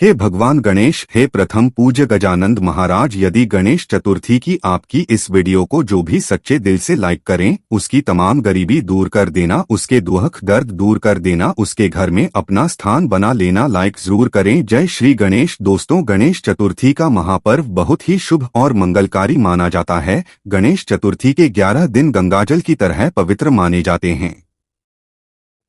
हे भगवान गणेश, हे प्रथम पूज्य गजानंद महाराज, यदि गणेश चतुर्थी की आपकी इस वीडियो को जो भी सच्चे दिल से लाइक करें, उसकी तमाम गरीबी दूर कर देना, उसके दुख दर्द दूर कर देना, उसके घर में अपना स्थान बना लेना। लाइक जरूर करें। जय श्री गणेश। दोस्तों, गणेश चतुर्थी का महापर्व बहुत ही शुभ और मंगलकारी माना जाता है। गणेश चतुर्थी के 11 दिन गंगाजल की तरह पवित्र माने जाते हैं।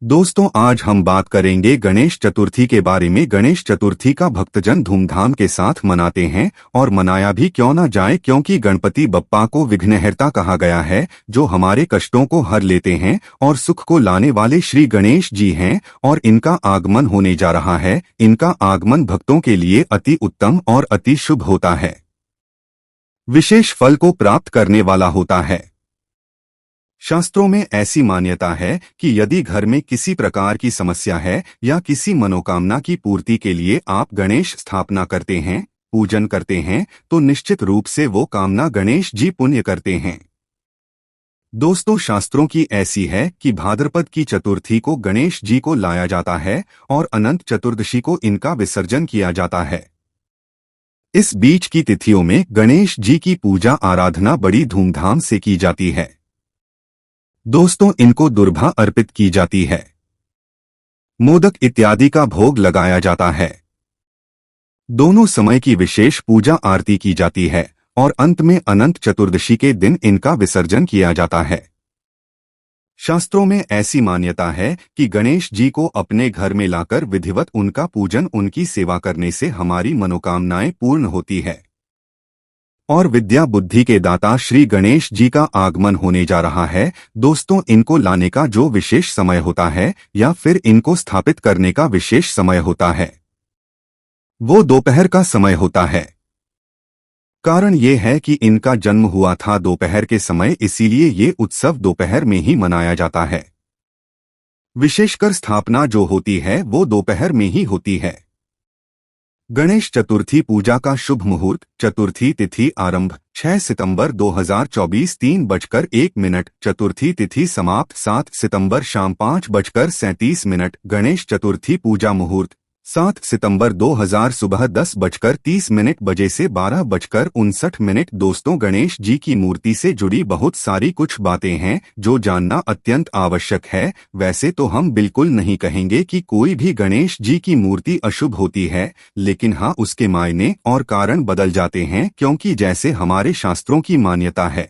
दोस्तों, आज हम बात करेंगे गणेश चतुर्थी के बारे में। गणेश चतुर्थी का भक्तजन धूमधाम के साथ मनाते हैं और मनाया भी क्यों न जाए, क्योंकि गणपति बप्पा को विघ्नहर्ता कहा गया है, जो हमारे कष्टों को हर लेते हैं और सुख को लाने वाले श्री गणेश जी हैं। और इनका आगमन होने जा रहा है। इनका आगमन भक्तों के लिए अति उत्तम और अति शुभ होता है, विशेष फल को प्राप्त करने वाला होता है। शास्त्रों में ऐसी मान्यता है कि यदि घर में किसी प्रकार की समस्या है या किसी मनोकामना की पूर्ति के लिए आप गणेश स्थापना करते हैं, पूजन करते हैं, तो निश्चित रूप से वो कामना गणेश जी पुण्य करते हैं। दोस्तों, शास्त्रों की ऐसी है कि भाद्रपद की चतुर्थी को गणेश जी को लाया जाता है और अनंत चतुर्दशी को इनका विसर्जन किया जाता है। इस बीच की तिथियों में गणेश जी की पूजा आराधना बड़ी धूमधाम से की जाती है। दोस्तों, इनको दुर्भा अर्पित की जाती है, मोदक इत्यादि का भोग लगाया जाता है। दोनों समय की विशेष पूजा आरती की जाती है और अंत में अनंत चतुर्दशी के दिन इनका विसर्जन किया जाता है। शास्त्रों में ऐसी मान्यता है कि गणेश जी को अपने घर में लाकर विधिवत उनका पूजन, उनकी सेवा करने से हमारी मनोकामनाएं पूर्ण होती है और विद्या बुद्धि के दाता श्री गणेश जी का आगमन होने जा रहा है। दोस्तों, इनको लाने का जो विशेष समय होता है या फिर इनको स्थापित करने का विशेष समय होता है, वो दोपहर का समय होता है। कारण ये है कि इनका जन्म हुआ था दोपहर के समय, इसीलिए ये उत्सव दोपहर में ही मनाया जाता है। विशेषकर स्थापना जो होती है वो दोपहर में ही होती है। गणेश चतुर्थी पूजा का शुभ मुहूर्त। चतुर्थी तिथि आरंभ 6 सितंबर 2024 3:01। चतुर्थी तिथि समाप्त 7 सितंबर शाम 5:37। गणेश चतुर्थी पूजा मुहूर्त 7 सितंबर 2000 सुबह 10:30 बजे से 12:59। दोस्तों, गणेश जी की मूर्ति से जुड़ी बहुत सारी कुछ बातें हैं जो जानना अत्यंत आवश्यक है। वैसे तो हम बिल्कुल नहीं कहेंगे कि कोई भी गणेश जी की मूर्ति अशुभ होती है, लेकिन हाँ, उसके मायने और कारण बदल जाते हैं, क्योंकि जैसे हमारे शास्त्रों की मान्यता है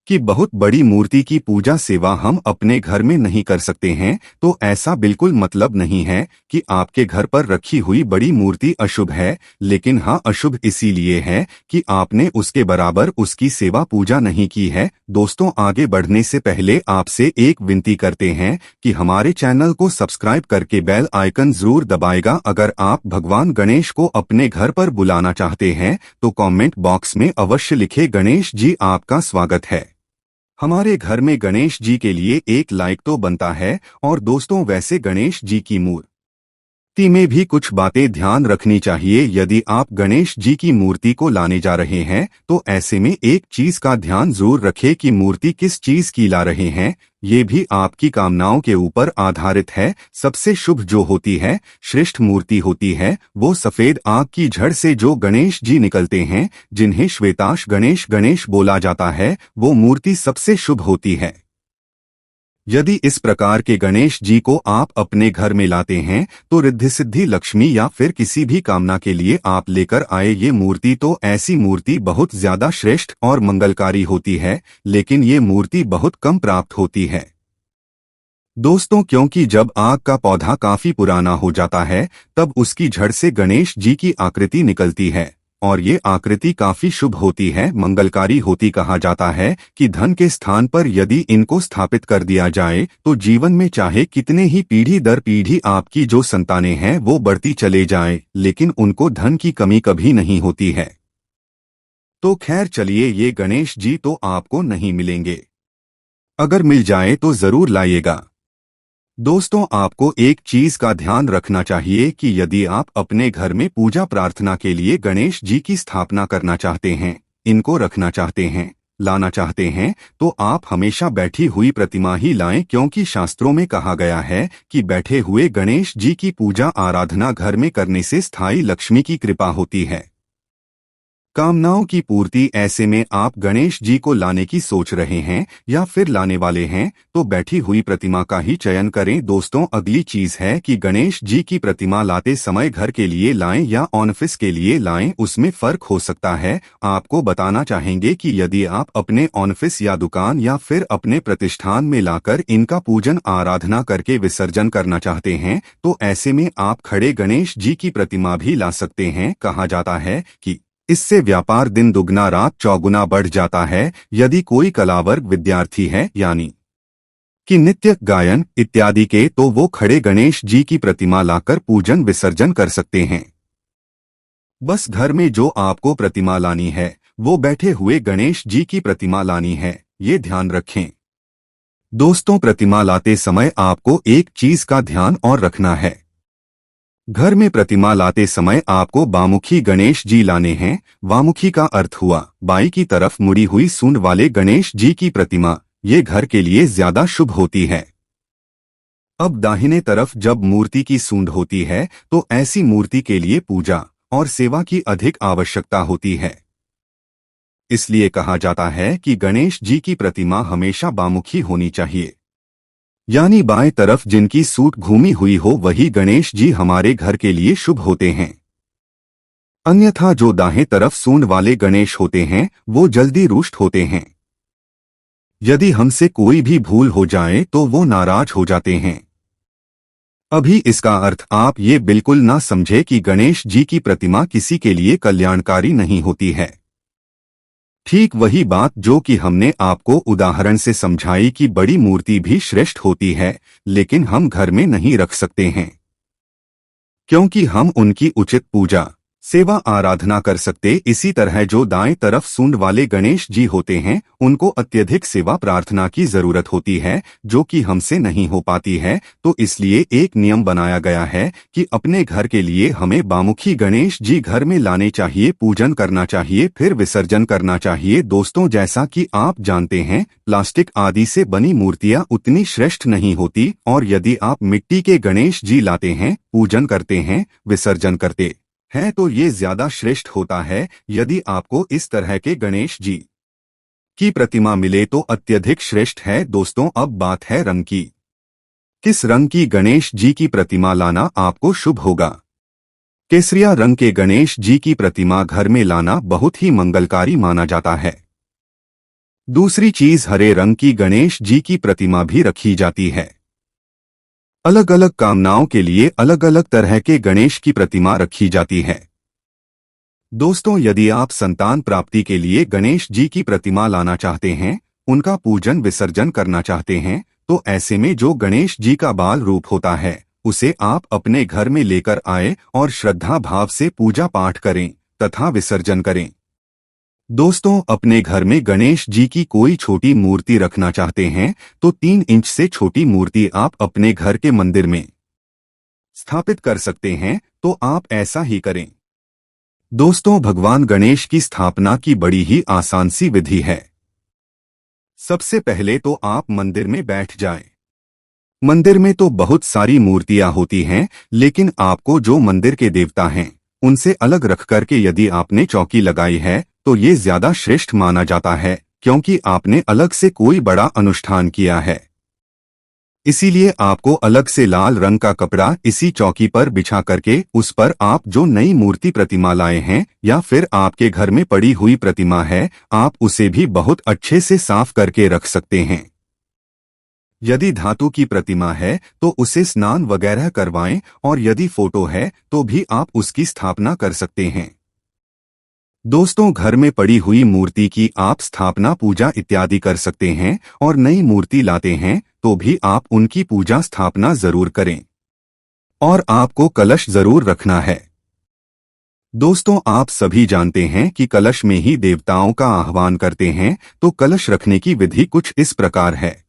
कि बहुत बड़ी मूर्ति की पूजा सेवा हम अपने घर में नहीं कर सकते हैं, तो ऐसा बिल्कुल मतलब नहीं है कि आपके घर पर रखी हुई बड़ी मूर्ति अशुभ है, लेकिन हाँ, अशुभ इसीलिए है कि आपने उसके बराबर उसकी सेवा पूजा नहीं की है। दोस्तों, आगे बढ़ने से पहले आपसे एक विनती करते हैं कि हमारे चैनल को सब्सक्राइब करके बेल आइकन जरूर दबाएगा। अगर आप भगवान गणेश को अपने घर पर बुलाना चाहते हैं तो कमेंट बॉक्स में अवश्य लिखे, गणेश जी आपका स्वागत है। हमारे घर में गणेश जी के लिए एक लाइक तो बनता है। और दोस्तों, वैसे गणेश जी की मूर्ति में भी कुछ बातें ध्यान रखनी चाहिए। यदि आप गणेश जी की मूर्ति को लाने जा रहे हैं तो ऐसे में एक चीज का ध्यान जरूर रखें कि मूर्ति किस चीज की ला रहे हैं। ये भी आपकी कामनाओं के ऊपर आधारित है। सबसे शुभ जो होती है, श्रेष्ठ मूर्ति होती है, वो सफेद आग की झड़ से जो गणेश जी निकलते हैं, जिन्हें श्वेताश गणेश बोला जाता है, वो मूर्ति सबसे शुभ होती है। यदि इस प्रकार के गणेश जी को आप अपने घर में लाते हैं तो रिद्धि सिद्धि लक्ष्मी या फिर किसी भी कामना के लिए आप लेकर आए ये मूर्ति, तो ऐसी मूर्ति बहुत ज्यादा श्रेष्ठ और मंगलकारी होती है, लेकिन ये मूर्ति बहुत कम प्राप्त होती है। दोस्तों, क्योंकि जब आग का पौधा काफी पुराना हो जाता है तब उसकी जड़ से गणेश जी की आकृति निकलती है और ये आकृति काफी शुभ होती है, मंगलकारी होती। कहा जाता है कि धन के स्थान पर यदि इनको स्थापित कर दिया जाए तो जीवन में चाहे कितने ही पीढ़ी दर पीढ़ी आपकी जो संतानें हैं वो बढ़ती चले जाएं, लेकिन उनको धन की कमी कभी नहीं होती है। तो खैर चलिए, ये गणेश जी तो आपको नहीं मिलेंगे, अगर मिल जाए तो जरूर लाइएगा। दोस्तों, आपको एक चीज का ध्यान रखना चाहिए कि यदि आप अपने घर में पूजा प्रार्थना के लिए गणेश जी की स्थापना करना चाहते हैं, इनको रखना चाहते हैं, लाना चाहते हैं तो आप हमेशा बैठी हुई प्रतिमा ही लाएं, क्योंकि शास्त्रों में कहा गया है कि बैठे हुए गणेश जी की पूजा आराधना घर में करने से स्थायी लक्ष्मी की कृपा होती है, कामनाओं की पूर्ति। ऐसे में आप गणेश जी को लाने की सोच रहे हैं या फिर लाने वाले हैं तो बैठी हुई प्रतिमा का ही चयन करें। दोस्तों, अगली चीज है कि गणेश जी की प्रतिमा लाते समय घर के लिए लाएं या ऑफिस के लिए लाएं, उसमें फर्क हो सकता है। आपको बताना चाहेंगे कि यदि आप अपने ऑफिस या दुकान या फिर अपने प्रतिष्ठान में लाकर इनका पूजन आराधना करके विसर्जन करना चाहते हैं तो ऐसे में आप खड़े गणेश जी की प्रतिमा भी ला सकते हैं। कहा जाता है कि इससे व्यापार दिन दुगना रात चौगुना बढ़ जाता है। यदि कोई कलावर्ग विद्यार्थी है यानी कि नृत्य गायन इत्यादि के, तो वो खड़े गणेश जी की प्रतिमा लाकर पूजन विसर्जन कर सकते हैं। बस घर में जो आपको प्रतिमा लानी है वो बैठे हुए गणेश जी की प्रतिमा लानी है, ये ध्यान रखें। दोस्तों, प्रतिमा लाते समय आपको एक चीज का ध्यान और रखना है। घर में प्रतिमा लाते समय आपको बामुखी गणेश जी लाने हैं। वामुखी का अर्थ हुआ बाई की तरफ मुड़ी हुई सूंड वाले गणेश जी की प्रतिमा, ये घर के लिए ज्यादा शुभ होती है। अब दाहिने तरफ जब मूर्ति की सूंड होती है तो ऐसी मूर्ति के लिए पूजा और सेवा की अधिक आवश्यकता होती है। इसलिए कहा जाता है कि गणेश जी की प्रतिमा हमेशा बामुखी होनी चाहिए, यानी बाएं तरफ जिनकी सूंड घूमी हुई हो वही गणेश जी हमारे घर के लिए शुभ होते हैं। अन्यथा जो दाहिने तरफ सूंड वाले गणेश होते हैं वो जल्दी रुष्ट होते हैं। यदि हमसे कोई भी भूल हो जाए तो वो नाराज हो जाते हैं। अभी इसका अर्थ आप ये बिल्कुल ना समझे कि गणेश जी की प्रतिमा किसी के लिए कल्याणकारी नहीं होती है। ठीक वही बात जो कि हमने आपको उदाहरण से समझाई कि बड़ी मूर्ति भी श्रेष्ठ होती है, लेकिन हम घर में नहीं रख सकते हैं, क्योंकि हम उनकी उचित पूजा सेवा आराधना कर सकते। इसी तरह जो दाएं तरफ सूंड वाले गणेश जी होते हैं उनको अत्यधिक सेवा प्रार्थना की जरूरत होती है, जो कि हमसे नहीं हो पाती है। तो इसलिए एक नियम बनाया गया है कि अपने घर के लिए हमें बामुखी गणेश जी घर में लाने चाहिए, पूजन करना चाहिए, फिर विसर्जन करना चाहिए। दोस्तों, जैसा कि आप जानते हैं, प्लास्टिक आदि से बनी मूर्तियां उतनी श्रेष्ठ नहीं होती, और यदि आप मिट्टी के गणेश जी लाते हैं, पूजन करते हैं, विसर्जन करते हैं तो ये ज्यादा श्रेष्ठ होता है। यदि आपको इस तरह के गणेश जी की प्रतिमा मिले तो अत्यधिक श्रेष्ठ है। दोस्तों, अब बात है रंग की। किस रंग की गणेश जी की प्रतिमा लाना आपको शुभ होगा? केसरिया रंग के गणेश जी की प्रतिमा घर में लाना बहुत ही मंगलकारी माना जाता है। दूसरी चीज, हरे रंग की गणेश जी की प्रतिमा भी रखी जाती है। अलग अलग कामनाओं के लिए अलग अलग तरह के गणेश की प्रतिमा रखी जाती है। दोस्तों, यदि आप संतान प्राप्ति के लिए गणेश जी की प्रतिमा लाना चाहते हैं, उनका पूजन विसर्जन करना चाहते हैं, तो ऐसे में जो गणेश जी का बाल रूप होता है उसे आप अपने घर में लेकर आए और श्रद्धा भाव से पूजा पाठ करें तथा विसर्जन करें। दोस्तों, अपने घर में गणेश जी की कोई छोटी मूर्ति रखना चाहते हैं तो 3 इंच से छोटी मूर्ति आप अपने घर के मंदिर में स्थापित कर सकते हैं, तो आप ऐसा ही करें। दोस्तों, भगवान गणेश की स्थापना की बड़ी ही आसान सी विधि है। सबसे पहले तो आप मंदिर में बैठ जाएं। मंदिर में तो बहुत सारी मूर्तियां होती हैं, लेकिन आपको जो मंदिर के देवता हैं उनसे अलग रख करके यदि आपने चौकी लगाई है तो ये ज्यादा श्रेष्ठ माना जाता है, क्योंकि आपने अलग से कोई बड़ा अनुष्ठान किया है। इसीलिए आपको अलग से लाल रंग का कपड़ा इसी चौकी पर बिछा करके उस पर आप जो नई मूर्ति प्रतिमा लाए हैं या फिर आपके घर में पड़ी हुई प्रतिमा है, आप उसे भी बहुत अच्छे से साफ करके रख सकते हैं। यदि धातु की प्रतिमा है तो उसे स्नान वगैरह करवाएं, और यदि फोटो है तो भी आप उसकी स्थापना कर सकते हैं। दोस्तों, घर में पड़ी हुई मूर्ति की आप स्थापना पूजा इत्यादि कर सकते हैं, और नई मूर्ति लाते हैं तो भी आप उनकी पूजा स्थापना जरूर करें, और आपको कलश जरूर रखना है। दोस्तों, आप सभी जानते हैं कि कलश में ही देवताओं का आह्वान करते हैं, तो कलश रखने की विधि कुछ इस प्रकार है।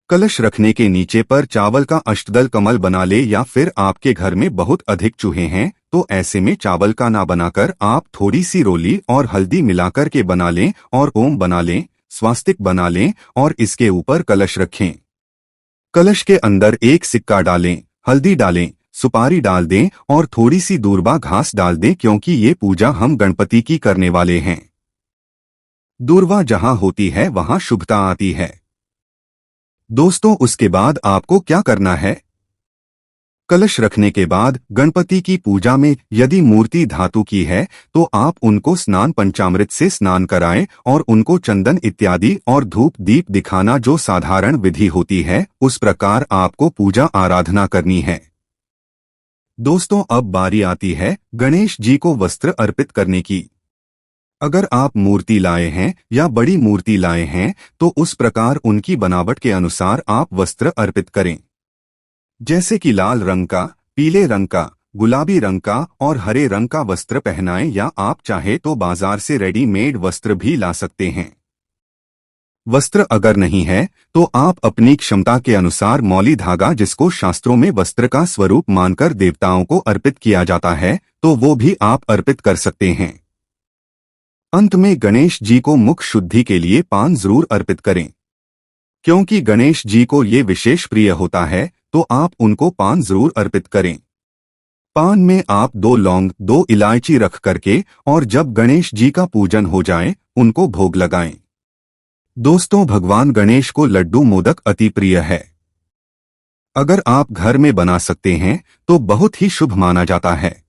कलश रखने के नीचे पर चावल का अष्टदल कमल बना ले, या फिर आपके घर में बहुत अधिक चूहे हैं तो ऐसे में चावल का ना बनाकर आप थोड़ी सी रोली और हल्दी मिलाकर के बना लें और ओम बना लें, स्वास्तिक बना लें और इसके ऊपर कलश रखें। कलश के अंदर एक सिक्का डालें, हल्दी डालें, सुपारी डाल दें और थोड़ी सी दूर्वा घास डाल दें, क्योंकि ये पूजा हम गणपति की करने वाले हैं। दूर्वा जहां होती है वहां शुभता आती है। दोस्तों, उसके बाद आपको क्या करना है? कलश रखने के बाद गणपति की पूजा में यदि मूर्ति धातु की है तो आप उनको स्नान पंचामृत से स्नान कराएं और उनको चंदन इत्यादि और धूप दीप दिखाना, जो साधारण विधि होती है उस प्रकार आपको पूजा आराधना करनी है। दोस्तों, अब बारी आती है गणेश जी को वस्त्र अर्पित करने की। अगर आप मूर्ति लाए हैं या बड़ी मूर्ति लाए हैं तो उस प्रकार उनकी बनावट के अनुसार आप वस्त्र अर्पित करें, जैसे कि लाल रंग का, पीले रंग का, गुलाबी रंग का और हरे रंग का वस्त्र पहनाएं, या आप चाहे तो बाजार से रेडीमेड वस्त्र भी ला सकते हैं। वस्त्र अगर नहीं है तो आप अपनी क्षमता के अनुसार मौली धागा, जिसको शास्त्रों में वस्त्र का स्वरूप मानकर देवताओं को अर्पित किया जाता है, तो वो भी आप अर्पित कर सकते हैं। अंत में गणेश जी को मुख शुद्धि के लिए पान जरूर अर्पित करें, क्योंकि गणेश जी को ये विशेष प्रिय होता है, तो आप उनको पान जरूर अर्पित करें। पान में आप 2 लौंग, 2 इलायची रख करके और जब गणेश जी का पूजन हो जाए उनको भोग लगाएं। दोस्तों, भगवान गणेश को लड्डू मोदक अति प्रिय है। अगर आप घर में बना सकते हैं तो बहुत ही शुभ माना जाता है।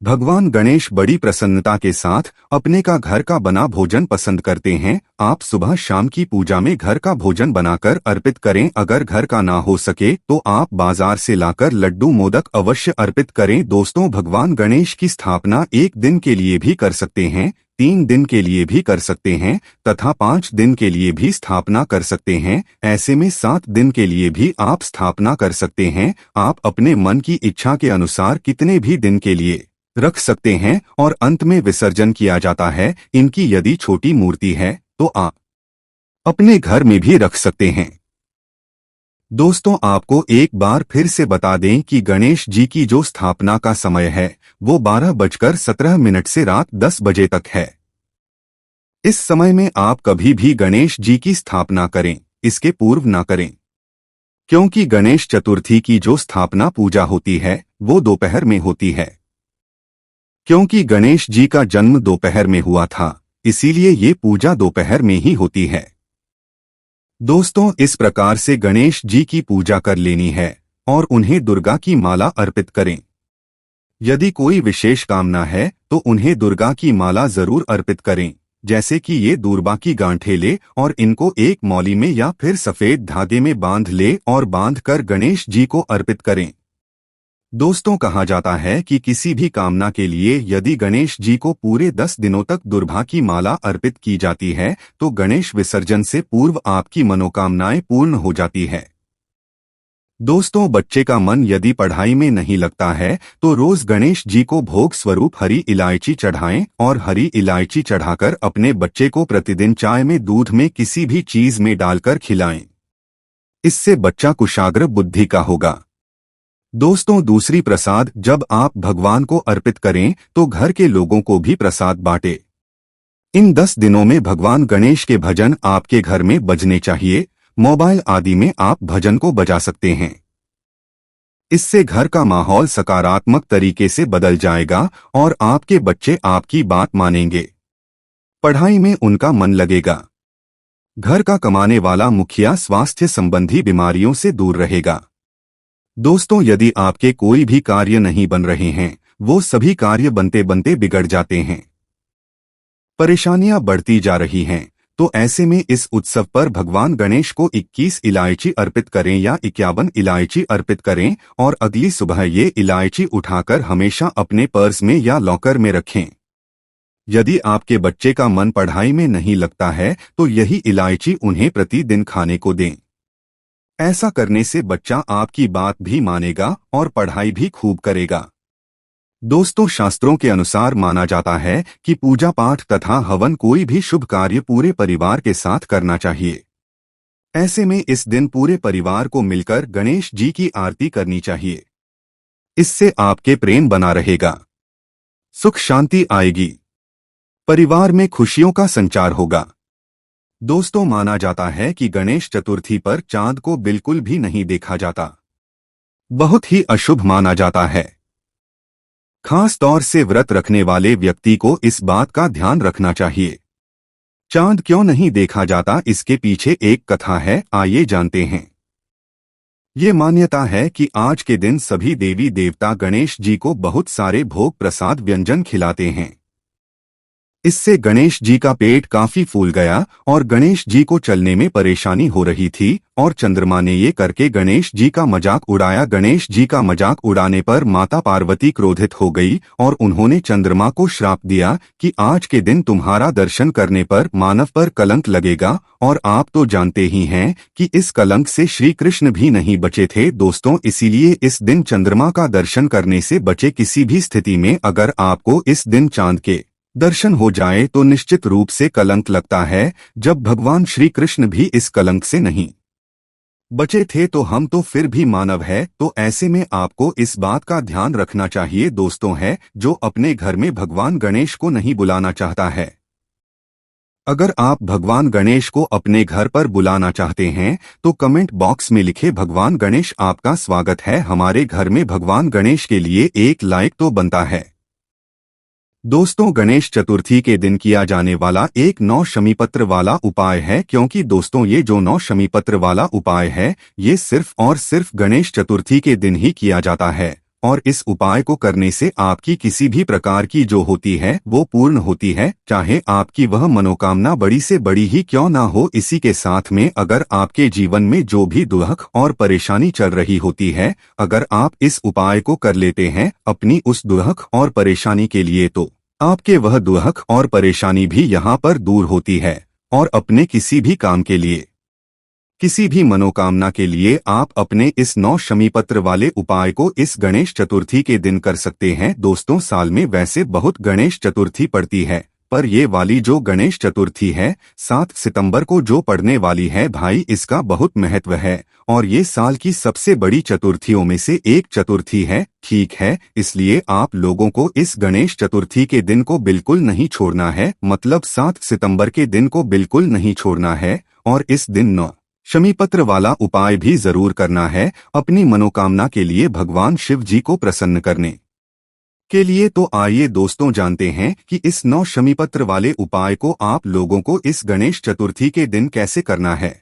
भगवान गणेश बड़ी प्रसन्नता के साथ अपने का घर का बना भोजन पसंद करते हैं। आप सुबह शाम की पूजा में घर का भोजन बनाकर अर्पित करें। अगर घर का ना हो सके तो आप बाजार से लाकर लड्डू मोदक अवश्य अर्पित करें। दोस्तों, भगवान गणेश की स्थापना 1 दिन के लिए भी कर सकते हैं, 3 दिन के लिए भी कर सकते हैं तथा 5 दिन के लिए भी स्थापना कर सकते हैं। ऐसे में 7 दिन के लिए भी आप स्थापना कर सकते हैं। आप अपने मन की इच्छा के अनुसार कितने भी दिन के लिए रख सकते हैं और अंत में विसर्जन किया जाता है। इनकी यदि छोटी मूर्ति है तो आप अपने घर में भी रख सकते हैं। दोस्तों, आपको एक बार फिर से बता दें कि गणेश जी की जो स्थापना का समय है वो 12:17 से रात 10 बजे तक है। इस समय में आप कभी भी गणेश जी की स्थापना करें, इसके पूर्व ना करें, क्योंकि गणेश चतुर्थी की जो स्थापना पूजा होती है वो दोपहर में होती है। क्योंकि गणेश जी का जन्म दोपहर में हुआ था, इसीलिए ये पूजा दोपहर में ही होती है। दोस्तों, इस प्रकार से गणेश जी की पूजा कर लेनी है और उन्हें दुर्गा की माला अर्पित करें। यदि कोई विशेष कामना है तो उन्हें दुर्गा की माला जरूर अर्पित करें, जैसे कि ये दूर्वा की गांठें ले और इनको एक मौली में या फिर सफेद धागे में बांध ले और बांधकर गणेश जी को अर्पित करें। दोस्तों, कहा जाता है कि किसी भी कामना के लिए यदि गणेश जी को पूरे 10 दिनों तक दुर्वा की माला अर्पित की जाती है तो गणेश विसर्जन से पूर्व आपकी मनोकामनाएं पूर्ण हो जाती है। दोस्तों, बच्चे का मन यदि पढ़ाई में नहीं लगता है तो रोज गणेश जी को भोग स्वरूप हरी इलायची चढ़ाएं और हरी इलायची चढ़ाकर अपने बच्चे को प्रतिदिन चाय में, दूध में, किसी भी चीज में डालकर खिलाएं। इससे बच्चा कुशाग्र बुद्धि का होगा। दोस्तों, दूसरी प्रसाद जब आप भगवान को अर्पित करें तो घर के लोगों को भी प्रसाद बांटें। इन 10 दिनों में भगवान गणेश के भजन आपके घर में बजने चाहिए। मोबाइल आदि में आप भजन को बजा सकते हैं। इससे घर का माहौल सकारात्मक तरीके से बदल जाएगा और आपके बच्चे आपकी बात मानेंगे। पढ़ाई में उनका मन लगेगा। घर का कमाने वाला मुखिया स्वास्थ्य संबंधी बीमारियों से दूर रहेगा। दोस्तों, यदि आपके कोई भी कार्य नहीं बन रहे हैं, वो सभी कार्य बनते बनते बिगड़ जाते हैं, परेशानियां बढ़ती जा रही हैं, तो ऐसे में इस उत्सव पर भगवान गणेश को 21 इलायची अर्पित करें या 51 इलायची अर्पित करें और अगली सुबह ये इलायची उठाकर हमेशा अपने पर्स में या लॉकर में रखें। यदि आपके बच्चे का मन पढ़ाई में नहीं लगता है तो यही इलायची उन्हें प्रतिदिन खाने को दें। ऐसा करने से बच्चा आपकी बात भी मानेगा और पढ़ाई भी खूब करेगा। दोस्तों, शास्त्रों के अनुसार माना जाता है कि पूजा पाठ तथा हवन कोई भी शुभ कार्य पूरे परिवार के साथ करना चाहिए। ऐसे में इस दिन पूरे परिवार को मिलकर गणेश जी की आरती करनी चाहिए। इससे आपके प्रेम बना रहेगा, सुख शांति आएगी, परिवार में खुशियों का संचार होगा। दोस्तों, माना जाता है कि गणेश चतुर्थी पर चांद को बिल्कुल भी नहीं देखा जाता, बहुत ही अशुभ माना जाता है। खास तौर से व्रत रखने वाले व्यक्ति को इस बात का ध्यान रखना चाहिए। चांद क्यों नहीं देखा जाता, इसके पीछे एक कथा है, आइए जानते हैं। ये मान्यता है कि आज के दिन सभी देवी देवता गणेश जी को बहुत सारे भोग प्रसाद व्यंजन खिलाते हैं। इससे गणेश जी का पेट काफी फूल गया और गणेश जी को चलने में परेशानी हो रही थी और चंद्रमा ने ये करके गणेश जी का मजाक उड़ाया। गणेश जी का मजाक उड़ाने पर माता पार्वती क्रोधित हो गई और उन्होंने चंद्रमा को श्राप दिया कि आज के दिन तुम्हारा दर्शन करने पर मानव पर कलंक लगेगा। और आप तो जानते ही हैं कि इस कलंक से श्री कृष्ण भी नहीं बचे थे। दोस्तों, इसीलिए इस दिन चंद्रमा का दर्शन करने से बचे। किसी भी स्थिति में अगर आपको इस दिन चांद के दर्शन हो जाए तो निश्चित रूप से कलंक लगता है। जब भगवान श्री कृष्ण भी इस कलंक से नहीं बचे थे तो हम तो फिर भी मानव है, तो ऐसे में आपको इस बात का ध्यान रखना चाहिए। दोस्तों, है जो अपने घर में भगवान गणेश को नहीं बुलाना चाहता है, अगर आप भगवान गणेश को अपने घर पर बुलाना चाहते हैं तो कमेंट बॉक्स में लिखे भगवान गणेश आपका स्वागत है हमारे घर में। भगवान गणेश के लिए एक लाइक तो बनता है। दोस्तों, गणेश चतुर्थी के दिन किया जाने वाला एक 9 शमीपत्र वाला उपाय है, क्योंकि दोस्तों ये जो 9 शमीपत्र वाला उपाय है ये सिर्फ और सिर्फ गणेश चतुर्थी के दिन ही किया जाता है और इस उपाय को करने से आपकी किसी भी प्रकार की जो होती है वो पूर्ण होती है, चाहे आपकी वह मनोकामना बड़ी से बड़ी ही क्यों ना हो। इसी के साथ में अगर आपके जीवन में जो भी दुख और परेशानी चल रही होती है, अगर आप इस उपाय को कर लेते हैं अपनी उस दुख और परेशानी के लिए, तो आपके वह दुख और परेशानी भी यहाँ पर दूर होती है और अपने किसी भी काम के लिए, किसी भी मनोकामना के लिए आप अपने इस 9 शमीपत्र वाले उपाय को इस गणेश चतुर्थी के दिन कर सकते हैं। दोस्तों, साल में वैसे बहुत गणेश चतुर्थी पड़ती है, पर ये वाली जो गणेश चतुर्थी है 7 सितंबर को जो पड़ने वाली है भाई, इसका बहुत महत्व है और ये साल की सबसे बड़ी चतुर्थियों में से एक चतुर्थी है। ठीक है, इसलिए आप लोगों को इस गणेश चतुर्थी के दिन को बिल्कुल नहीं छोड़ना है, मतलब 7 सितंबर के दिन को बिल्कुल नहीं छोड़ना है और इस दिन 9 शमीपत्र वाला उपाय भी जरूर करना है अपनी मनोकामना के लिए, भगवान शिव जी को प्रसन्न करने के लिए। तो आइए दोस्तों जानते हैं कि इस 9 शमीपत्र वाले उपाय को आप लोगों को इस गणेश चतुर्थी के दिन कैसे करना है,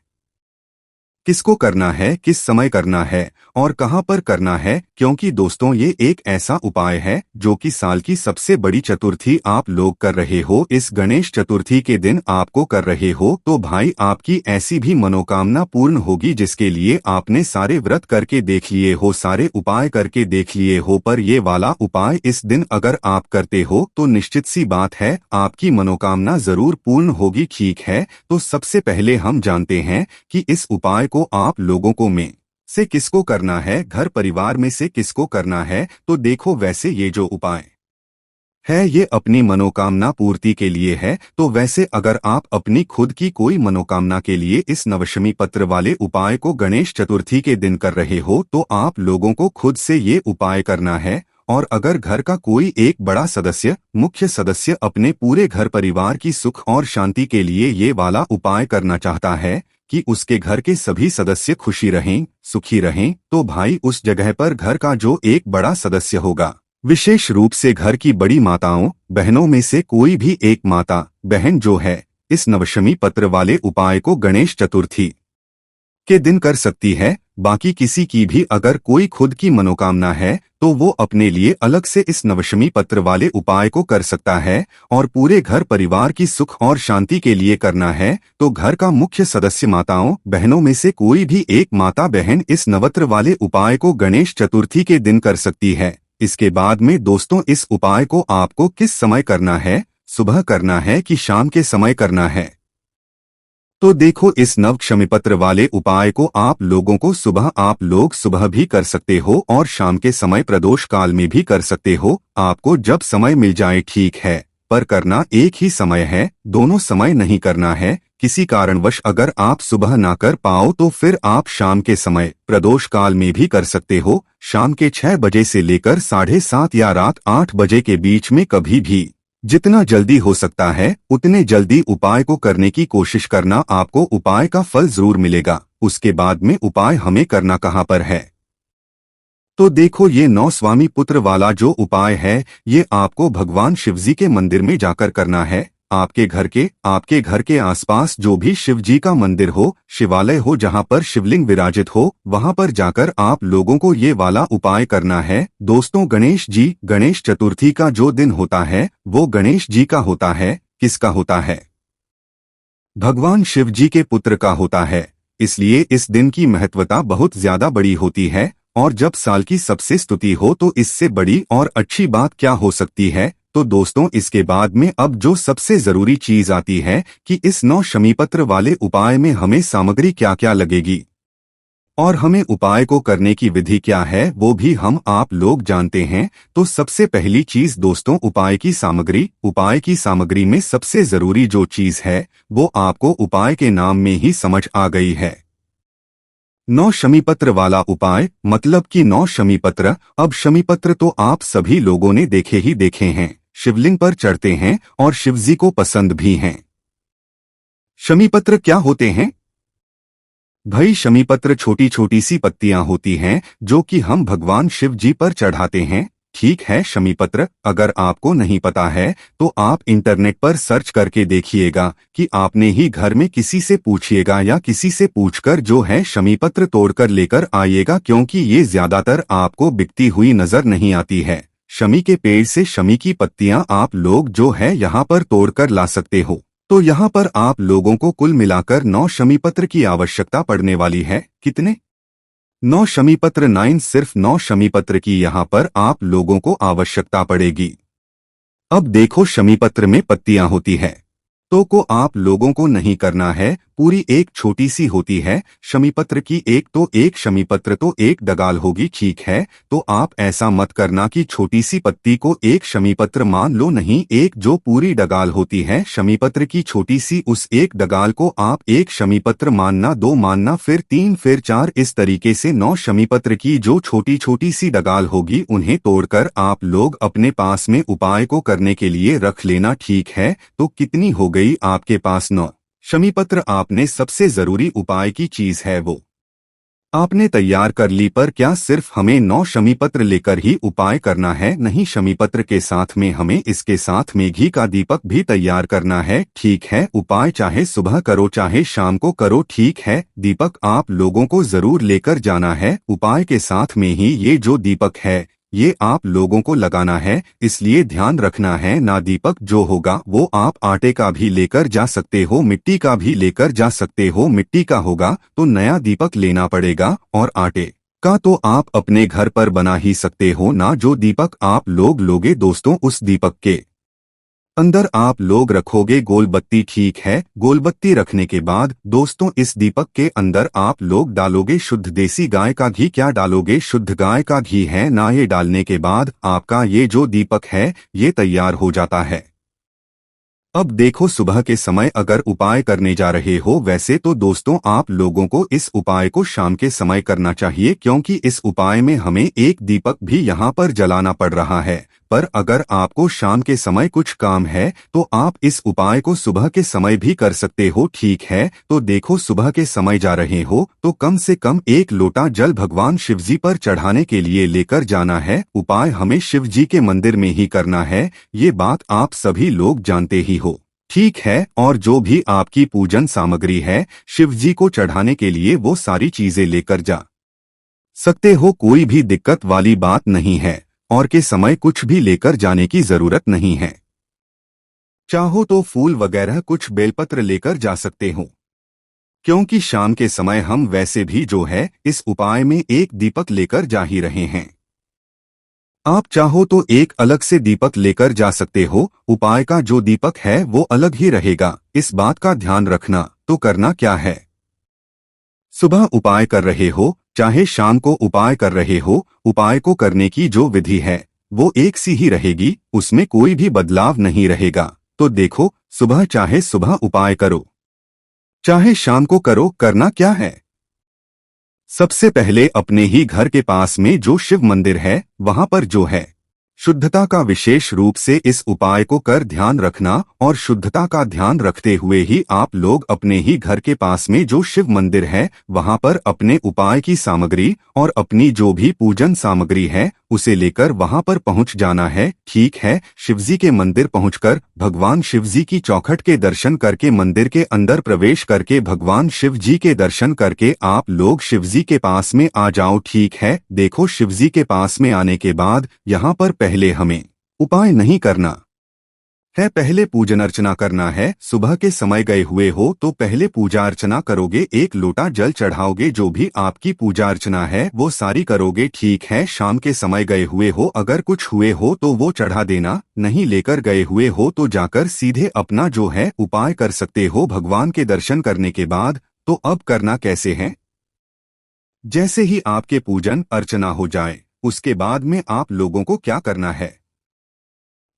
किसको करना है, किस समय करना है और कहां पर करना है। क्योंकि दोस्तों ये एक ऐसा उपाय है जो कि साल की सबसे बड़ी चतुर्थी आप लोग कर रहे हो, इस गणेश चतुर्थी के दिन आपको कर रहे हो, तो भाई आपकी ऐसी भी मनोकामना पूर्ण होगी जिसके लिए आपने सारे व्रत करके देख लिए हो, सारे उपाय करके देख लिए हो, पर ये वाला उपाय इस दिन अगर आप करते हो तो निश्चित सी बात है आपकी मनोकामना जरूर पूर्ण होगी। ठीक है, तो सबसे पहले हम जानते हैं कि इस उपाय को आप लोगों को में से किसको करना है, घर परिवार में से किसको करना है। तो देखो, वैसे ये जो उपाय है ये अपनी मनोकामना पूर्ति के लिए है, तो वैसे अगर आप अपनी खुद की कोई मनोकामना के लिए इस नवशमी पत्र वाले उपाय को गणेश चतुर्थी के दिन कर रहे हो तो आप लोगों को खुद से ये उपाय करना है। और अगर घर का कोई एक बड़ा सदस्य, मुख्य सदस्य अपने पूरे घर परिवार की सुख और शांति के लिए ये वाला उपाय करना चाहता है कि उसके घर के सभी सदस्य खुशी रहें, सुखी रहें, तो भाई उस जगह पर घर का जो एक बड़ा सदस्य होगा, विशेष रूप से घर की बड़ी माताओं बहनों में से कोई भी एक माता बहन जो है, इस नवशमी पत्र वाले उपाय को गणेश चतुर्थी के दिन कर सकती है। बाकी किसी की भी अगर कोई खुद की मनोकामना है तो वो अपने लिए अलग से इस नवशमी पत्र वाले उपाय को कर सकता है और पूरे घर परिवार की सुख और शांति के लिए करना है। तो घर का मुख्य सदस्य माताओं बहनों में से कोई भी एक माता बहन इस नवत्र वाले उपाय को गणेश चतुर्थी के दिन कर सकती है। इसके बाद में दोस्तों इस उपाय को आपको किस समय करना है, सुबह करना है कि शाम के समय करना है। तो देखो, इस नव क्षमिपत्र वाले उपाय को आप लोगों को आप लोग सुबह भी कर सकते हो और शाम के समय प्रदोष काल में भी कर सकते हो, आपको जब समय मिल जाए। ठीक है, पर करना एक ही समय है, दोनों समय नहीं करना है, किसी कारणवश अगर आप सुबह ना कर पाओ तो फिर आप शाम के समय प्रदोष काल में भी कर सकते हो। शाम के 6 बजे से लेकर 7:30 या रात 8 बजे के बीच में कभी भी। जितना जल्दी हो सकता है उतने जल्दी उपाय को करने की कोशिश करना, आपको उपाय का फल जरूर मिलेगा। उसके बाद में उपाय हमें करना कहाँ पर है, तो देखो ये 9 स्वामी पुत्र वाला जो उपाय है ये आपको भगवान शिवजी के मंदिर में जाकर करना है। आपके घर के आसपास जो भी शिवजी का मंदिर हो, शिवालय हो, जहाँ पर शिवलिंग विराजित हो, वहाँ पर जाकर आप लोगों को ये वाला उपाय करना है। दोस्तों गणेश चतुर्थी का जो दिन होता है वो गणेश जी का होता है। किसका होता है? भगवान शिव जी के पुत्र का होता है। इसलिए इस दिन की महत्वता बहुत ज्यादा बड़ी होती है। और जब साल की सबसे स्तुति हो तो इससे बड़ी और अच्छी बात क्या हो सकती है। तो दोस्तों इसके बाद में अब जो सबसे जरूरी चीज आती है कि इस 9 शमीपत्र वाले उपाय में हमें सामग्री क्या क्या लगेगी और हमें उपाय को करने की विधि क्या है वो भी हम आप लोग जानते हैं। तो सबसे पहली चीज दोस्तों उपाय की सामग्री में सबसे जरूरी जो चीज है वो आपको उपाय के नाम में ही समझ आ गई है। 9 शमीपत्र वाला उपाय मतलब कि 9 शमीपत्र। अब शमीपत्र तो आप सभी लोगों ने देखे हैं, शिवलिंग पर चढ़ते हैं और शिवजी को पसंद भी हैं। शमीपत्र क्या होते हैं भाई? शमीपत्र छोटी छोटी सी पत्तियां होती हैं जो कि हम भगवान शिव जी पर चढ़ाते हैं। ठीक है, शमीपत्र अगर आपको नहीं पता है तो आप इंटरनेट पर सर्च करके देखिएगा कि आपने ही घर में किसी से पूछिएगा या किसी से पूछकर जो है शमीपत्र तोड़कर लेकर आइएगा, क्योंकि ये ज्यादातर आपको बिकती हुई नजर नहीं आती है। शमी के पेड़ से शमी की पत्तियां आप लोग जो है यहाँ पर तोड़कर ला सकते हो। तो यहाँ पर आप लोगों को कुल मिलाकर 9 शमीपत्र की आवश्यकता पड़ने वाली है। कितने? 9 शमीपत्र। 9 सिर्फ 9 शमीपत्र की यहाँ पर आप लोगों को आवश्यकता पड़ेगी। अब देखो शमीपत्र में पत्तियां होती है तो को आप लोगों को नहीं करना है, पूरी एक छोटी सी होती है शमीपत्र की। एक शमीपत्र तो एक डगाल होगी। ठीक है, तो आप ऐसा मत करना कि छोटी सी पत्ती को एक शमीपत्र मान लो, नहीं, एक जो पूरी डगाल होती है शमीपत्र की छोटी सी, उस एक डगाल को आप एक शमीपत्र मानना, 2 मानना, फिर 3, फिर 4, इस तरीके से 9 शमीपत्र की जो छोटी छोटी सी डगाल होगी उन्हें तोड़कर आप लोग अपने पास में उपाय को करने के लिए रख लेना। ठीक है, तो कितनी हो गई आपके पास? 9 शमीपत्र। आपने सबसे जरूरी उपाय की चीज है वो आपने तैयार कर ली, पर क्या सिर्फ हमें 9 शमीपत्र लेकर ही उपाय करना है? नहीं, शमीपत्र के साथ में हमें इसके साथ में घी का दीपक भी तैयार करना है। ठीक है, उपाय चाहे सुबह करो चाहे शाम को करो। ठीक है, दीपक आप लोगों को जरूर लेकर जाना है। उपाय के साथ में ही ये जो दीपक है ये आप लोगों को लगाना है, इसलिए ध्यान रखना है ना। दीपक जो होगा वो आप आटे का भी लेकर जा सकते हो, मिट्टी का भी लेकर जा सकते हो। मिट्टी का होगा तो नया दीपक लेना पड़ेगा और आटे का तो आप अपने घर पर बना ही सकते हो ना। जो दीपक आप लोग लोगे दोस्तों उस दीपक के अंदर आप लोग रखोगे गोल बत्ती। ठीक है, गोल बत्ती रखने के बाद दोस्तों इस दीपक के अंदर आप लोग डालोगे शुद्ध देसी गाय का घी। क्या डालोगे? शुद्ध गाय का घी है ना। ये डालने के बाद आपका ये जो दीपक है ये तैयार हो जाता है। अब देखो सुबह के समय अगर उपाय करने जा रहे हो, वैसे तो दोस्तों आप लोगों को इस उपाय को शाम के समय करना चाहिए, क्योंकि इस उपाय में हमें एक दीपक भी यहाँ पर जलाना पड़ रहा है। पर अगर आपको शाम के समय कुछ काम है तो आप इस उपाय को सुबह के समय भी कर सकते हो। ठीक है, तो देखो सुबह के समय जा रहे हो तो कम से कम 1 लोटा जल भगवान शिवजी पर चढ़ाने के लिए लेकर जाना है। उपाय हमें शिवजी के मंदिर में ही करना है, ये बात आप सभी लोग जानते ही हो। ठीक है, और जो भी आपकी पूजन सामग्री है शिवजी को चढ़ाने के लिए वो सारी चीजें लेकर जा सकते हो, कोई भी दिक्कत वाली बात नहीं है। और के समय कुछ भी लेकर जाने की जरूरत नहीं है। चाहो तो फूल वगैरह कुछ बेलपत्र लेकर जा सकते हो, क्योंकि शाम के समय हम वैसे भी जो है इस उपाय में एक दीपक लेकर जा ही रहे हैं। आप चाहो तो एक अलग से दीपक लेकर जा सकते हो, उपाय का जो दीपक है वो अलग ही रहेगा। इस बात का ध्यान रखना। तो करना क्या है? सुबह उपाय कर रहे हो चाहे शाम को उपाय कर रहे हो, उपाय को करने की जो विधि है वो एक सी ही रहेगी, उसमें कोई भी बदलाव नहीं रहेगा। तो देखो सुबह चाहे सुबह उपाय करो चाहे शाम को करो, करना क्या है। सबसे पहले अपने ही घर के पास में जो शिव मंदिर है वहां पर जो है शुद्धता का विशेष रूप से इस उपाय को कर ध्यान रखना, और शुद्धता का ध्यान रखते हुए ही आप लोग अपने ही घर के पास में जो शिव मंदिर है वहां पर अपने उपाय की सामग्री और अपनी जो भी पूजन सामग्री है उसे लेकर वहां पर पहुंच जाना है। ठीक है, शिवजी के मंदिर पहुंचकर भगवान शिवजी की चौखट के दर्शन करके मंदिर के अंदर प्रवेश करके भगवान शिव जी के दर्शन करके आप लोग शिवजी के पास में आ जाओ। ठीक है, देखो शिवजी के पास में आने के बाद यहाँ पर पहले हमें उपाय नहीं करना है, पहले पूजन अर्चना करना है। सुबह के समय गए हुए हो तो पहले पूजा अर्चना करोगे, एक लोटा जल चढ़ाओगे, जो भी आपकी पूजा अर्चना है वो सारी करोगे। ठीक है, शाम के समय गए हुए हो, अगर कुछ हुए हो तो वो चढ़ा देना, नहीं लेकर गए हुए हो तो जाकर सीधे अपना जो है उपाय कर सकते हो भगवान के दर्शन करने के बाद। तो अब करना कैसे है, जैसे ही आपके पूजन अर्चना हो जाए उसके बाद में आप लोगों को क्या करना है,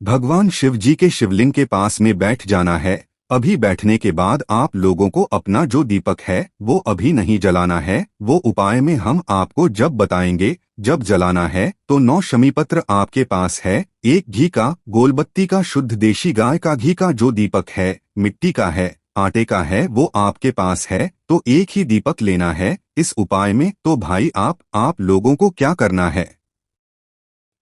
भगवान शिव जी के शिवलिंग के पास में बैठ जाना है। अभी बैठने के बाद आप लोगों को अपना जो दीपक है वो अभी नहीं जलाना है, वो उपाय में हम आपको जब बताएंगे। जब जलाना है तो 9 शमीपत्र आपके पास है, एक घी का, गोलबत्ती का, शुद्ध देशी गाय का घी का जो दीपक है, मिट्टी का है, आटे का है, वो आपके पास है, तो एक ही दीपक लेना है इस उपाय में। तो भाई आप लोगों को क्या करना है,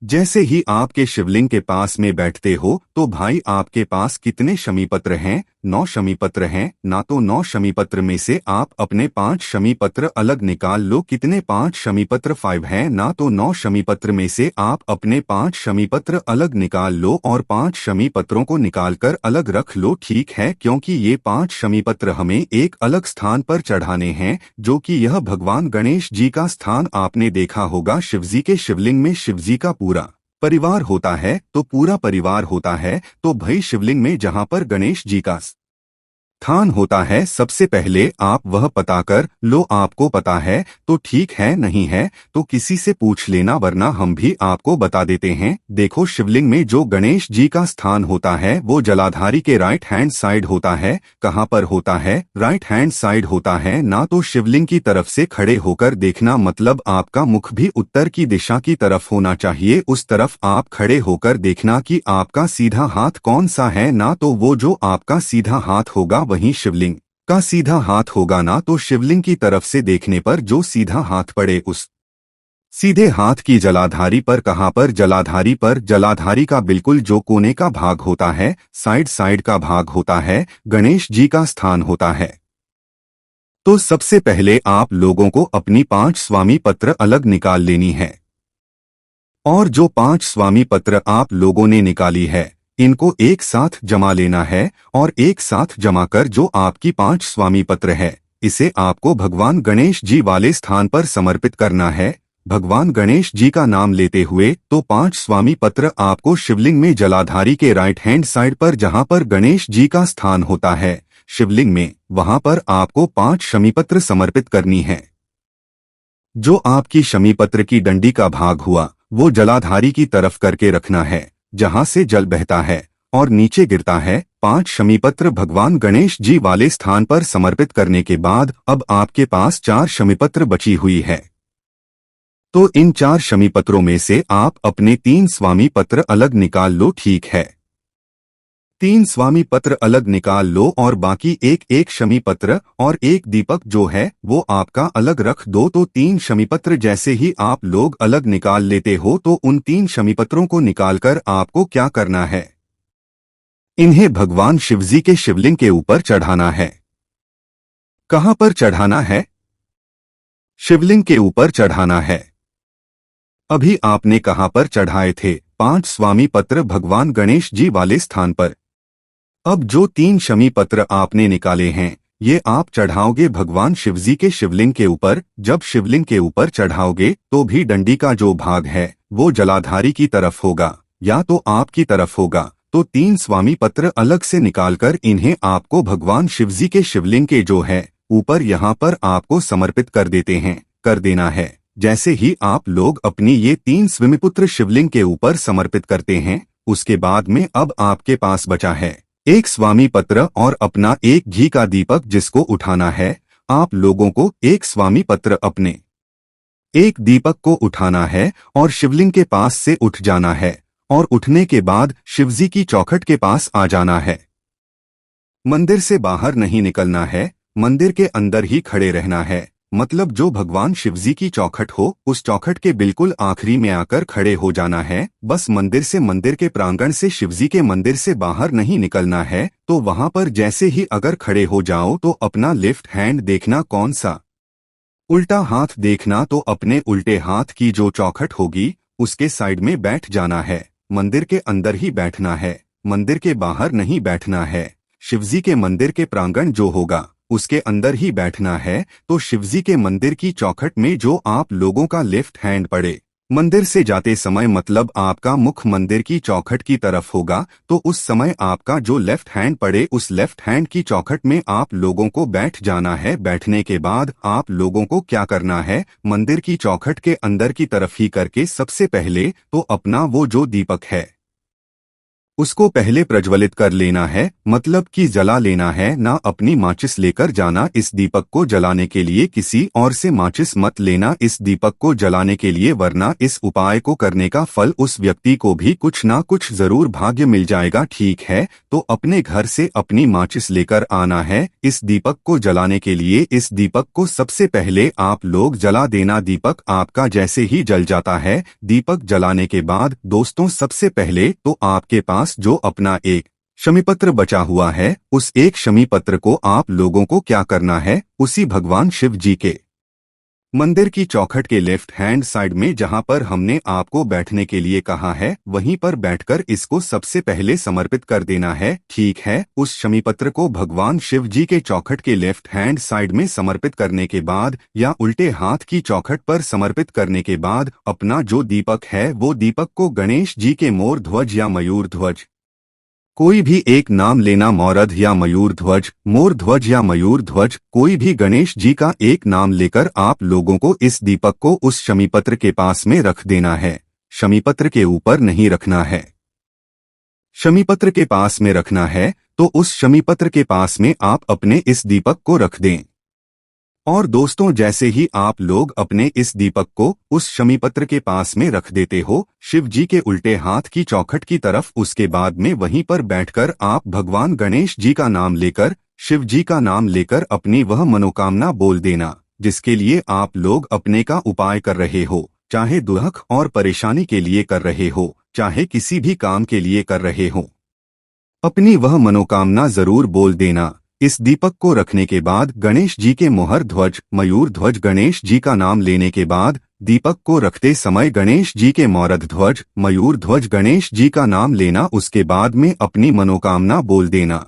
जैसे ही आपके शिवलिंग के पास में बैठते हो तो भाई आपके पास कितने शमीपत्र हैं, 9 शमीपत्र हैं ना, तो 9 शमीपत्र में से आप अपने 5 शमीपत्र अलग निकाल लो। कितने, 5 शमीपत्र 5 हैं ना, तो 9 शमीपत्र में से आप अपने 5 शमीपत्र अलग निकाल लो और 5 शमीपत्रों को निकालकर अलग रख लो। ठीक है, क्योंकि ये 5 शमीपत्र हमें एक अलग स्थान पर चढ़ाने हैं, जो कि यह भगवान गणेश जी का स्थान। आपने देखा होगा शिवजी के शिवलिंग में शिवजी का पूरा परिवार होता है, तो पूरा परिवार होता है, तो भाई शिवलिंग में जहां पर गणेश जी का स्थान होता है सबसे पहले आप वह पता कर लो। आपको पता है तो ठीक है, नहीं है तो किसी से पूछ लेना, वरना हम भी आपको बता देते हैं। देखो शिवलिंग में जो गणेश जी का स्थान होता है वो जलाधारी के राइट हैंड साइड होता है। कहाँ पर होता है, राइट हैंड साइड होता है ना, तो शिवलिंग की तरफ से खड़े होकर देखना, मतलब आपका मुख भी उत्तर की दिशा की तरफ होना चाहिए, उस तरफ आप खड़े होकर देखना कि आपका सीधा हाथ कौन सा है ना, तो वो जो आपका सीधा हाथ होगा वहीं शिवलिंग का सीधा हाथ होगा ना, तो शिवलिंग की तरफ से देखने पर जो सीधा हाथ पड़े उस सीधे हाथ की जलाधारी पर, कहां पर, जलाधारी पर, जलाधारी का बिल्कुल जो कोने का भाग होता है, साइड का भाग होता है, गणेश जी का स्थान होता है। तो सबसे पहले आप लोगों को अपनी 5 स्वामी पत्र अलग निकाल लेनी है, और जो 5 स्वामी पत्र आप लोगों ने निकाली है इनको एक साथ जमा लेना है, और एक साथ जमा कर जो आपकी 5 स्वामी पत्र है इसे आपको भगवान गणेश जी वाले स्थान पर समर्पित करना है। भगवान गणेश जी का नाम लेते हुए तो 5 स्वामी पत्र आपको शिवलिंग में जलाधारी के राइट हैंड साइड पर जहां पर गणेश जी का स्थान होता है शिवलिंग में, वहां पर आपको 5 शमीपत्र समर्पित करनी है। जो आपकी शमीपत्र की डंडी का भाग हुआ वो जलाधारी की तरफ करके रखना है जहां से जल बहता है और नीचे गिरता है। 5 शमीपत्र भगवान गणेश जी वाले स्थान पर समर्पित करने के बाद अब आपके पास 4 शमीपत्र बची हुई है, तो इन 4 शमीपत्रों में से आप अपने 3 स्वामी पत्र अलग निकाल लो। ठीक है, 3 स्वामी पत्र अलग निकाल लो और बाकी एक शमी पत्र और एक दीपक जो है वो आपका अलग रख दो। तो 3 शमीपत्र जैसे ही आप लोग अलग निकाल लेते हो तो उन 3 शमीपत्रों को निकालकर आपको क्या करना है, इन्हें भगवान शिवजी के शिवलिंग के ऊपर चढ़ाना है। कहां पर चढ़ाना है, शिवलिंग के ऊपर चढ़ाना है। अभी आपने कहां पर चढ़ाए थे, 5 स्वामी पत्र भगवान गणेश जी वाले स्थान पर। अब जो 3 शमी पत्र आपने निकाले हैं ये आप चढ़ाओगे भगवान शिवजी के शिवलिंग के ऊपर। जब शिवलिंग के ऊपर चढ़ाओगे तो भी डंडी का जो भाग है वो जलाधारी की तरफ होगा या तो आपकी तरफ होगा, तो 3 स्वामी पत्र अलग से निकालकर इन्हें आपको भगवान शिवजी के शिवलिंग के जो है ऊपर यहाँ पर आपको समर्पित कर देना है। जैसे ही आप लोग अपनी ये 3 स्वामीपुत्र शिवलिंग के ऊपर समर्पित करते हैं उसके बाद में अब आपके पास बचा है एक स्वामी पत्र और अपना एक घी का दीपक जिसको उठाना है। आप लोगों को एक स्वामी पत्र अपने एक दीपक को उठाना है और शिवलिंग के पास से उठ जाना है और उठने के बाद शिवजी की चौखट के पास आ जाना है। मंदिर से बाहर नहीं निकलना है, मंदिर के अंदर ही खड़े रहना है। मतलब जो भगवान शिवजी की चौखट हो उस चौखट के बिल्कुल आखिरी में आकर खड़े हो जाना है। बस मंदिर से, मंदिर के प्रांगण से, शिवजी के मंदिर से बाहर नहीं निकलना है। तो वहां पर जैसे ही अगर खड़े हो जाओ तो अपना लेफ्ट हैंड देखना, कौन सा उल्टा हाथ देखना। तो अपने उल्टे हाथ की जो चौखट होगी उसके साइड में बैठ जाना है। मंदिर के अंदर ही बैठना है, मंदिर के बाहर नहीं बैठना है। शिवजी के मंदिर के प्रांगण जो होगा उसके अंदर ही बैठना है। तो शिवजी के मंदिर की चौखट में जो आप लोगों का लेफ्ट हैंड पड़े, मंदिर से जाते समय मतलब आपका मुख मंदिर की चौखट की तरफ होगा, तो उस समय आपका जो लेफ्ट हैंड पड़े उस लेफ्ट हैंड की चौखट में आप लोगों को बैठ जाना है। बैठने के बाद आप लोगों को क्या करना है, मंदिर की चौखट के अंदर की तरफ ही करके सबसे पहले तो अपना वो जो दीपक है उसको पहले प्रज्वलित कर लेना है, मतलब कि जला लेना है। ना अपनी माचिस लेकर जाना इस दीपक को जलाने के लिए, किसी और से माचिस मत लेना इस दीपक को जलाने के लिए, वरना इस उपाय को करने का फल उस व्यक्ति को भी कुछ ना कुछ जरूर भाग्य मिल जाएगा। ठीक है, तो अपने घर से अपनी माचिस लेकर आना है इस दीपक को जलाने के लिए। इस दीपक को सबसे पहले आप लोग जला देना। दीपक आपका जैसे ही जल जाता है, दीपक जलाने के बाद दोस्तों सबसे पहले तो आपके पास जो अपना एक शमीपत्र बचा हुआ है उस एक शमीपत्र को आप लोगों को क्या करना है, उसी भगवान शिव जी के मंदिर की चौखट के लेफ्ट हैंड साइड में जहां पर हमने आपको बैठने के लिए कहा है वहीं पर बैठकर इसको सबसे पहले समर्पित कर देना है। ठीक है, उस शमीपत्र को भगवान शिव जी के चौखट के लेफ्ट हैंड साइड में समर्पित करने के बाद या उल्टे हाथ की चौखट पर समर्पित करने के बाद अपना जो दीपक है वो दीपक को गणेश जी के मोर ध्वज या मयूर ध्वज, कोई भी एक नाम लेना, मौरध या मयूर ध्वज, मोर ध्वज या मयूर ध्वज, कोई भी गणेश जी का एक नाम लेकर आप लोगों को इस दीपक को उस शमीपत्र के पास में रख देना है। शमीपत्र के ऊपर नहीं रखना है, शमीपत्र के पास में रखना है। तो उस शमीपत्र के पास में आप अपने इस दीपक को रख दें। और दोस्तों जैसे ही आप लोग अपने इस दीपक को उस शमीपत्र के पास में रख देते हो शिव जी के उल्टे हाथ की चौखट की तरफ, उसके बाद में वहीं पर बैठकर आप भगवान गणेश जी का नाम लेकर, शिव जी का नाम लेकर अपनी वह मनोकामना बोल देना जिसके लिए आप लोग अपने का उपाय कर रहे हो। चाहे दुख और परेशानी के लिए कर रहे हो, चाहे किसी भी काम के लिए कर रहे हो, अपनी वह मनोकामना जरूर बोल देना। इस दीपक को रखने के बाद गणेश जी के मोहर ध्वज, मयूर ध्वज, गणेश जी का नाम लेने के बाद दीपक को रखते समय गणेश जी के मोरध ध्वज, मयूर ध्वज, गणेश जी का नाम लेना। उसके बाद में अपनी मनोकामना बोल देना।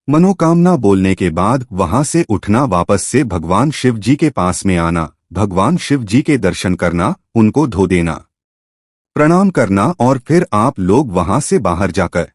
मनोकामना बोलने के बाद वहां से उठना, वापस से भगवान शिव जी के पास में आना, भगवान शिव जी के दर्शन करना, उनको धो देना, प्रणाम करना और फिर आप लोग वहां से बाहर जाकर